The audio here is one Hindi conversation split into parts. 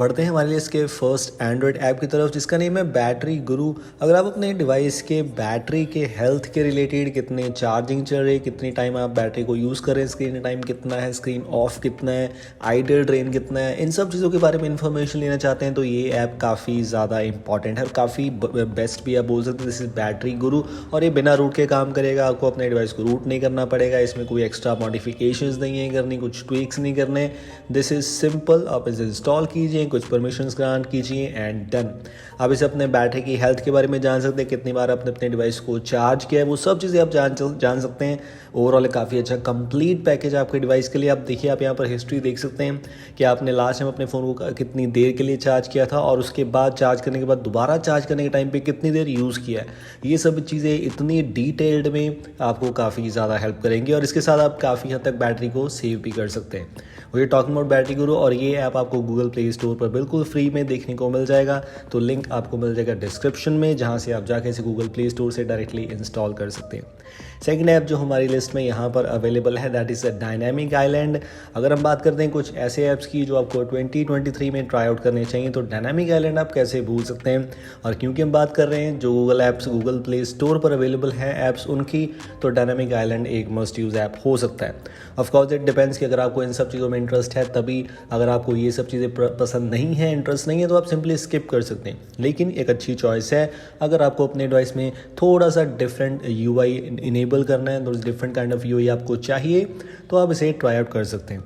बढ़ते हैं हमारे लिए इसके फर्स्ट एंड्रॉयड ऐप की तरफ जिसका नेम है बैटरी गुरु। अगर आप अपने डिवाइस के बैटरी के हेल्थ के रिलेटेड कितने चार्जिंग चल रही है, कितनी टाइम आप बैटरी को यूज़ कर रहे हैं, स्क्रीन टाइम कितना है, स्क्रीन ऑफ कितना है, आइडल ड्रेन कितना है, इन सब चीज़ों के बारे में इन्फॉर्मेशन लेना चाहते हैं तो ये ऐप काफ़ी ज़्यादा इंपॉर्टेंट है और काफ़ी बेस्ट भी आप बोल सकते हैं। दिस इज़ बैटरी गुरु और ये बिना रूट के काम करेगा। आपको अपने डिवाइस को रूट नहीं करना पड़ेगा, इसमें कोई एक्स्ट्रा मॉडिफिकेशंस नहीं है करनी, कुछ ट्विक्स नहीं करने। दिस इज़ सिंपल, आप इसे इंस्टॉल कीजिए, कुछ परमिशंस ग्रांट कीजिए एंड डन। आप इसे अपने बैटरी की हेल्थ के बारे में जान सकते हैं, कितनी बार आपने अपने डिवाइस को चार्ज किया है, वो सब चीज़ें आप जान सकते हैं। ओवरऑल काफ़ी अच्छा कंप्लीट पैकेज आपके डिवाइस के लिए। आप देखिए, आप यहाँ पर हिस्ट्री देख सकते हैं कि आपने लास्ट टाइम अपने फ़ोन को कितनी देर के लिए चार्ज किया था और उसके बाद चार्ज करने के बाद दोबारा चार्ज करने के टाइम पे कितनी देर यूज़ किया है। ये सब चीज़ें इतनी डिटेल्ड में आपको काफ़ी ज़्यादा हेल्प करेंगी और इसके साथ आप काफ़ी हद तक बैटरी को सेव भी कर सकते हैं। वो ये टॉकिंग अबाउट बैटरी गुरु और ये ऐप आपको गूगल प्ले स्टोर पर बिल्कुल फ्री में देखने को मिल जाएगा। तो लिंक आपको मिल जाएगा डिस्क्रिप्शन में, जहाँ से आप जाके इसे गूगल प्ले स्टोर से डायरेक्टली इंस्टॉल कर सकते हैं। सेकंड ऐप जो हमारी लिस्ट में यहाँ पर अवेलेबल है दैट इज़ डायनामिक आइलैंड। अगर हम बात करते हैं कुछ ऐसे ऐप्स की जो आपको 2023 में ट्राई आउट करने चाहिए तो डायनामिक आइलैंड आप कैसे भूल सकते हैं। और क्योंकि हम बात कर रहे हैं जो गूगल प्ले स्टोर पर अवेलेबल है ऐप्स उनकी, तो डायनामिक आइलैंड एक मस्ट यूज़ ऐप हो सकता है। ऑफकोर्स इट डिपेंड्स कि अगर आपको इन सब चीज़ों में इंटरेस्ट है तभी, अगर आपको ये सब चीज़ें पसंद नहीं है, इंटरेस्ट नहीं है, तो आप सिंपली स्किप कर सकते हैं। लेकिन एक अच्छी चॉइस है अगर आपको अपने डिवाइस में थोड़ा सा डिफरेंट यूआई इनेबल करना है, डिफरेंट काइंड ऑफ यूआई आपको चाहिए, तो आप इसे ट्राई आउट कर सकते हैं।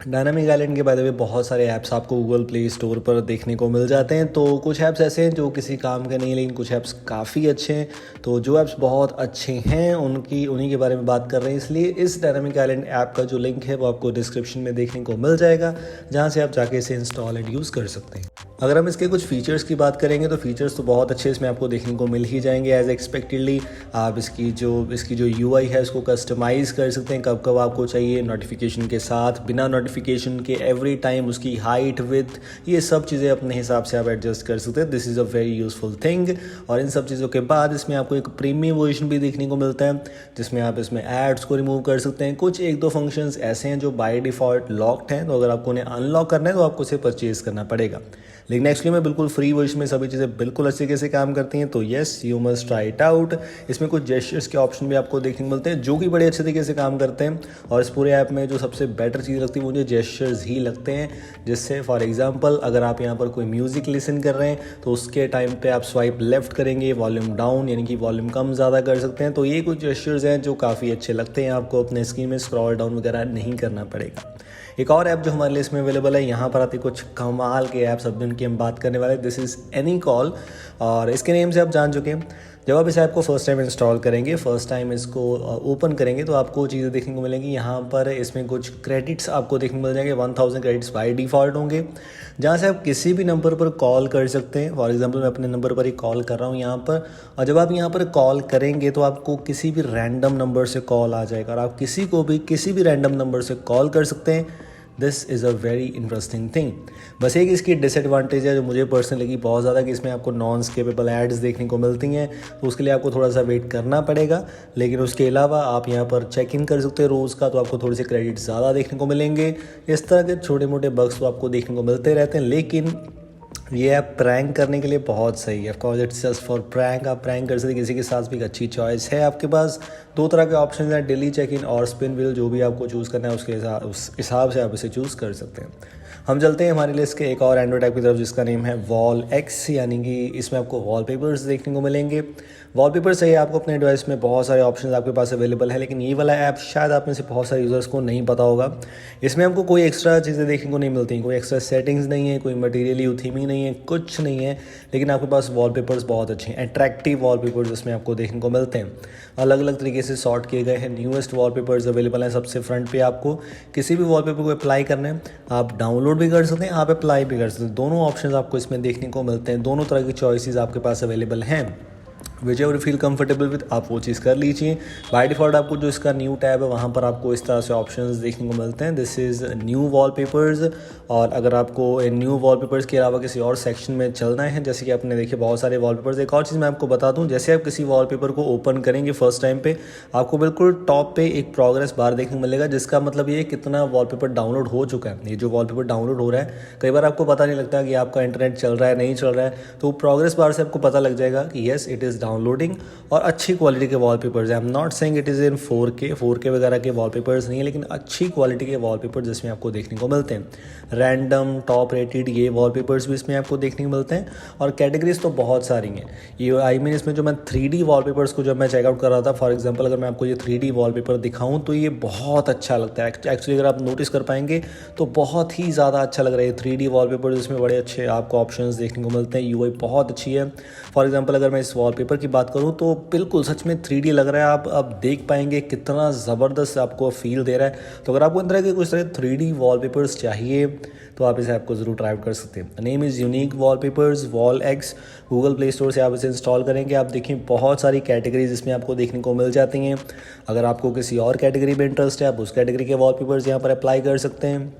डायनामिक आइलैंड के बाय द वे बहुत सारे ऐप्स आपको गूगल प्ले स्टोर पर देखने को मिल जाते हैं। तो कुछ ऐप्स ऐसे हैं जो किसी काम के नहीं, लेकिन कुछ ऐप्स काफ़ी अच्छे हैं। तो जो ऐप्स बहुत अच्छे हैं उन्हीं के बारे में बात कर रहे हैं, इसलिए इस डायनामिक आइलैंड ऐप का जो लिंक है वो आपको डिस्क्रिप्शन में देखने को मिल जाएगा, जहाँ से आप जाके इसे इंस्टॉल एंड यूज़ कर सकते हैं। अगर हम इसके कुछ फीचर्स की बात करेंगे तो फीचर्स तो बहुत अच्छे इसमें आपको देखने को मिल ही जाएंगे। एज एक्सपेक्टेडली आप इसकी जो यूआई है उसको कस्टमाइज़ कर सकते हैं कब कब आपको चाहिए, नोटिफिकेशन के साथ, बिना नोटिफिकेशन के, एवरी टाइम, उसकी हाइट, विड्थ, ये सब चीज़ें अपने हिसाब से आप एडजस्ट कर सकते हैं। This is a very useful thing. और इन सब चीज़ों के बाद इसमें आपको एक प्रीमियम वर्जन भी देखने को मिलता है जिसमें आप इसमें एड्स को रिमूव कर सकते हैं। कुछ एक दो फंक्शंस ऐसे हैं जो बाय डिफ़ॉल्ट लॉक्ड हैं, तो अगर आपको उन्हें अनलॉक करना है तो आपको उसे परचेज़ करना पड़ेगा। लेकिन एक्चुअली में बिल्कुल फ्री वर्जन में सभी चीज़ें बिल्कुल अच्छे तरीके से काम करती हैं। तो yes, you must try it out. इसमें कुछ जेस्चर्स के ऑप्शन भी आपको देखने को मिलते हैं जो कि बड़े अच्छे तरीके से काम करते हैं। और इस पूरे ऐप में जो सबसे बेटर चीज़ लगती है मुझे जेस्चर्स ही लगते हैं, जिससे फॉर एग्जांपल अगर आप यहाँ पर कोई म्यूज़िक लिसन कर रहे हैं तो उसके टाइम पे आप स्वाइप लेफ्ट करेंगे, वॉल्यूम डाउन यानी कि वॉल्यूम कम ज़्यादा कर सकते हैं। तो ये कुछ जेस्चर्स हैं जो काफ़ी अच्छे लगते हैं, आपको अपने स्क्रीन में स्क्रॉल डाउन वगैरह नहीं करना पड़ेगा। एक और ऐप जो हमारे लिस्ट में अवेलेबल है, यहाँ पर आते कुछ कमाल के ऐप्स अभी उनकी हम बात करने वाले हैं। दिस इज़ एनीकॉल और इसके नेम से आप जान चुके हैं। जब आप इस ऐप को फर्स्ट टाइम इंस्टॉल करेंगे, फर्स्ट टाइम इसको ओपन करेंगे तो आपको चीज़ें देखने को मिलेंगी। यहाँ पर इसमें कुछ क्रेडिट्स आपको देखने को मिल जाएंगे, 1000 क्रेडिट्स बाय डिफ़ॉल्ट होंगे, जहाँ से आप किसी भी नंबर पर कॉल कर सकते हैं। फॉर एग्जांपल मैं अपने नंबर पर ही कॉल कर रहा हूँ यहाँ पर, और जब आप यहाँ पर कॉल करेंगे तो आपको किसी भी रैंडम नंबर से कॉल आ जाएगा और आप किसी को भी किसी भी रैंडम नंबर से कॉल कर सकते हैं। This is a very interesting thing. बस एक इसकी डिसएडवांटेज है जो मुझे पर्सनली लगी बहुत ज़्यादा, कि इसमें आपको नॉन स्किपेबल एड्स देखने को मिलती हैं, तो उसके लिए आपको थोड़ा सा वेट करना पड़ेगा। लेकिन उसके अलावा आप यहाँ पर चेक इन कर सकते हैं रोज़ का, तो आपको थोड़े से क्रेडिट ज़्यादा देखने को मिलेंगे। इस तरह के छोटे मोटे बग्स तो आपको देखने को मिलते रहते हैं, लेकिन ये ऐप प्रैंक करने के लिए बहुत सही है। Of course it's just for prank, आप प्रैंक कर सकते हैं किसी के साथ भी। एक अच्छी चॉइस है आपके पास। दो तरह के ऑप्शन हैं, डेली चेक इन और स्पिन व्हील, जो भी आपको चूज़ करना है उस हिसाब से आप इसे चूज़ कर सकते हैं। हम चलते हैं हमारी लिस्ट के एक और एंड्रॉइड ऐप की तरफ जिसका नेम है वॉल एक्स, यानी कि इसमें आपको वॉलपेपर्स देखने को मिलेंगे। वॉलपेपर से आपको अपने डिवाइस में बहुत सारे ऑप्शंस आपके पास अवेलेबल है, लेकिन ये वाला ऐप शायद आप में से बहुत सारे यूज़र्स को नहीं पता होगा। इसमें आपको कोई एक्स्ट्रा चीज़ें देखने को नहीं मिलती, कोई एक्स्ट्रा सेटिंग्स नहीं है, कोई मटेरियल थीमिंग नहीं है, कुछ नहीं है, लेकिन आपके पास वॉलपेपर्स बहुत अच्छे हैं, अट्रैक्टिव वॉलपेपर्स इसमें आपको देखने को मिलते हैं। अलग अलग तरीके से सॉर्ट किए गए हैं, न्यूएस्ट वॉलपेपर्स अवेलेबल हैं। सबसे फ्रंट पे आपको किसी भी वॉलपेपर को अप्लाई करना है, आप डाउनलोड भी कर सकते हैं, आप अप्लाई भी कर सकते हैं। दोनों ऑप्शंस आपको इसमें देखने को मिलते हैं, दोनों तरह की चॉइसेस आपके पास अवेलेबल हैं। Which ever feel comfortable with आप वो चीज़ कर लीजिए। बाय डिफ़ॉल्ट आपको जो इसका न्यू टैब है वहाँ पर आपको इस तरह से ऑप्शंस देखने को मिलते हैं। This is new wallpapers. और अगर आपको इन न्यू वॉलपेपर्स के अलावा किसी और सेक्शन में चलना है, जैसे कि आपने देखे बहुत सारे वॉलपेपर्स, एक और चीज़ मैं आपको बता दूँ, जैसे आप किसी वॉलपेपर को ओपन करेंगे फर्स्ट टाइम पे, आपको बिल्कुल टॉप पे एक प्रोग्रेस बार देखने को मिलेगा, जिसका मतलब ये कितना वॉलपेपर डाउनलोड हो चुका है। ये जो वॉलपेपर डाउनलोड हो रहा है, कई बार आपको पता नहीं लगता कि आपका इंटरनेट चल रहा है नहीं चल रहा है, तो प्रोग्रेस बार से आपको पता लग जाएगा कि येस इट इज़ डाउनलोडिंग। और अच्छी क्वालिटी के वॉलपेपर्स हैं। I am not saying it is in 4K वगैरह के वॉलपेपर्स नहीं है, लेकिन अच्छी क्वालिटी के वॉलपेपर जिसमें आपको देखने को मिलते हैं। रैंडम टॉप रेटेड ये वॉलपेपर्स भी इसमें आपको देखने को मिलते हैं। और कैटेगरीज तो बहुत सारी हैं। ये आई मीन इसमें जो मैं 3D वॉलपेपर्स को जब मैं चेकआउट कर रहा था, फॉर एग्जांपल अगर मैं आपको ये 3D वॉलपेपर दिखाऊं तो ये बहुत अच्छा लगता है। एक्चुअली अगर आप नोटिस कर पाएंगे तो बहुत ही ज़्यादा अच्छा लग रहा है। 3D वॉलपेपर इसमें बड़े अच्छे आपको ऑप्शंस देखने को मिलते हैं। यूआई बहुत अच्छी है। फॉर एग्जांपल अगर मैं इस वॉलपेपर की बात करूँ तो बिल्कुल सच में 3D लग रहा है। आप देख पाएंगे कितना ज़बरदस्त आपको फील दे रहा है। तो अगर आपको इन तरह के कुछ तरह 3D वॉलपेपर्स चाहिए तो आप इसे आपको ज़रूर ट्राई कर सकते हैं। Name is unique wallpapers wall x. Google play store से आप इसे इंस्टॉल करेंगे। आप देखिए बहुत सारी कैटेगरीज इसमें आपको देखने को मिल जाती हैं। अगर आपको किसी और कैटेगरी में इंटरेस्ट है, आप उस कैटेगरी के वॉलपेपर्स यहाँ पर अप्लाई कर सकते हैं।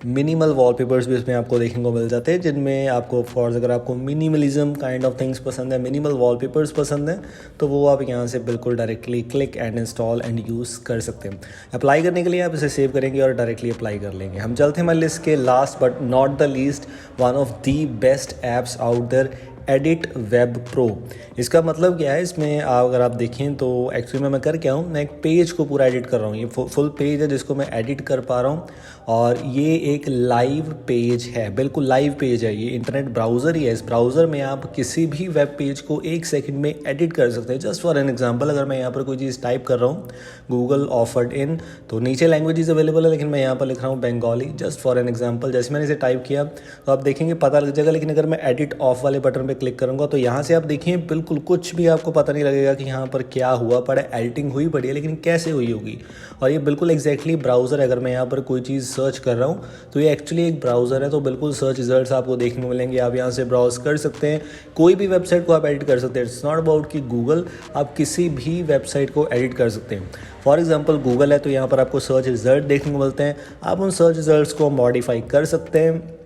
मिनिमल वॉलपेपर्स भी इसमें आपको देखने को मिल जाते हैं, जिनमें आपको फॉर अगर आपको मिनिमलिज्म काइंड ऑफ थिंग्स पसंद है, मिनिमल वॉलपेपर्स पसंद है, तो वो आप यहाँ से बिल्कुल directly click and install and use कर सकते हैं। अप्लाई करने के लिए आप इसे सेव करेंगे और डायरेक्टली अप्लाई कर लेंगे। हम चलते हैं हमारे लिस्ट के last but not the least, one of the best apps out there, Edit Web Pro. इसका मतलब क्या है, इसमें अगर आप देखें तो एक्चुअली मैं कर क्या हूँ, मैं एक पेज को पूरा एडिट कर रहा हूँ। ये फुल पेज है जिसको मैं एडिट कर पा रहा हूँ। और ये एक लाइव पेज है, बिल्कुल लाइव पेज है। ये इंटरनेट ब्राउज़र ही है। इस ब्राउज़र में आप किसी भी वेब पेज को 1 सेकंड में एडिट कर सकते हैं। जस्ट फॉर एन एग्जांपल, अगर मैं यहाँ पर कोई चीज़ टाइप कर रहा हूँ, गूगल ऑफर्ड इन, तो नीचे लैंग्वेजेस अवेलेबल है, लेकिन मैं यहाँ पर लिख रहा हूँ Bengali. Just for an example, जैसे मैंने इसे टाइप किया तो आप देखेंगे पता लग जाएगा। लेकिन अगर मैं एडिट ऑफ वाले बटन पर क्लिक करूँगा तो यहाँ से आप देखिए बिल्कुल कुछ भी आपको पता नहीं लगेगा कि यहाँ पर क्या हुआ पड़ा है। एडिटिंग हुई पड़ी है, लेकिन कैसे हुई होगी। और ये बिल्कुल एग्जैक्टली ब्राउज़र है। अगर मैं यहाँ पर कोई चीज़ सर्च कर रहा हूँ तो ये एक्चुअली एक ब्राउज़र है, तो बिल्कुल सर्च रिजल्ट्स आपको देखने को मिलेंगे। आप यहाँ से ब्राउज कर सकते हैं, कोई भी वेबसाइट को आप एडिट कर सकते हैं। इट्स नॉट अबाउट कि गूगल, आप किसी भी वेबसाइट को एडिट कर सकते हैं। फॉर एग्जांपल गूगल है तो यहाँ पर आपको सर्च रिजल्ट देखने को मिलते हैं। आप उन सर्च रिजल्ट्स को मॉडिफाई कर सकते हैं।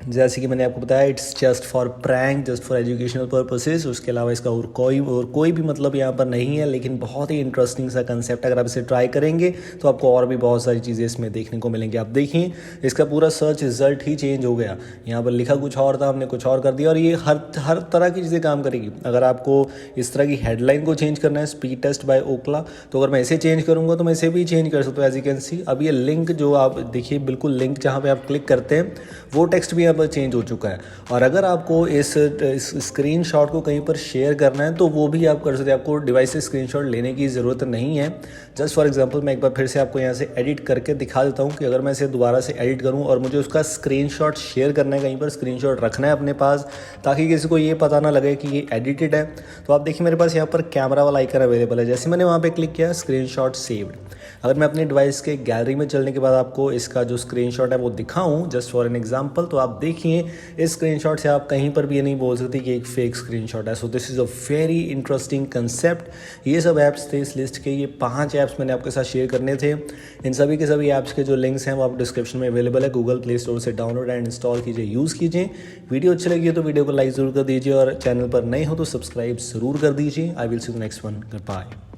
जैसे कि मैंने आपको बताया, it's just for prank, just for educational purposes. उसके अलावा इसका और कोई भी मतलब यहाँ पर नहीं है। लेकिन बहुत ही इंटरेस्टिंग सा कंसेप्ट, अगर आप इसे ट्राई करेंगे तो आपको और भी बहुत सारी चीज़ें इसमें देखने को मिलेंगी। आप देखिए इसका पूरा सर्च रिजल्ट ही चेंज हो गया। यहाँ पर लिखा कुछ और था, हमने कुछ और कर दिया। और ये हर तरह की चीज़ें काम करेगी। अगर आपको इस तरह की हेडलाइन को चेंज करना है, स्पीड टेस्ट बाय ओकला, तो अगर मैं इसे चेंज करूँगा तो मैं इसे भी चेंज कर सकता हूँ। एज यू कैन सी, अब ये लिंक जो आप देखिए, बिल्कुल लिंक जहाँ पे आप क्लिक करते हैं वो टेक्स्ट भी पर चेंज हो चुका है। और अगर आपको इस स्क्रीनशॉट को कहीं पर शेयर करना है तो वो भी आप कर सकते हैं। आपको डिवाइस से स्क्रीनशॉट लेने की ज़रूरत नहीं है। जस्ट फॉर एग्जांपल मैं एक बार फिर से आपको यहाँ से एडिट करके दिखा देता हूँ कि अगर मैं इसे दोबारा से एडिट करूँ और मुझे उसका स्क्रीनशॉट शेयर करना है, कहीं पर स्क्रीनशॉट रखना है अपने पास, ताकि किसी को ये पता ना लगे कि ये एडिटेड है, तो आप देखिए मेरे पास यहाँ पर कैमरा वाला आइकन अवेलेबल है। जैसे मैंने वहाँ पर क्लिक किया, स्क्रीनशॉट सेव्ड। अगर मैं अपने डिवाइस के गैलरी में चलने के बाद आपको इसका जो स्क्रीनशॉट है वो दिखाऊं, जस्ट फॉर एन एग्जांपल, तो आप देखिए इस स्क्रीनशॉट से आप कहीं पर भी ये नहीं बोल सकते कि एक फेक स्क्रीनशॉट है। So this is a very interesting concept. ये सब ऐप्स थे इस लिस्ट के, ये 5 ऐप्स मैंने आपके साथ शेयर करने थे। इन सभी के सभी ऐप्स के जो लिंक्स हैं वो आप डिस्क्रिप्शन में अवेलेबल है। गूगल प्ले स्टोर से डाउनलोड एंड इंस्टॉल कीजिए, यूज़ कीजिए। वीडियो अच्छी लगी है तो वीडियो को लाइक ज़रूर कर दीजिए और चैनल पर नए हो तो सब्सक्राइब ज़रूर कर दीजिए। I will see you next one. Good bye.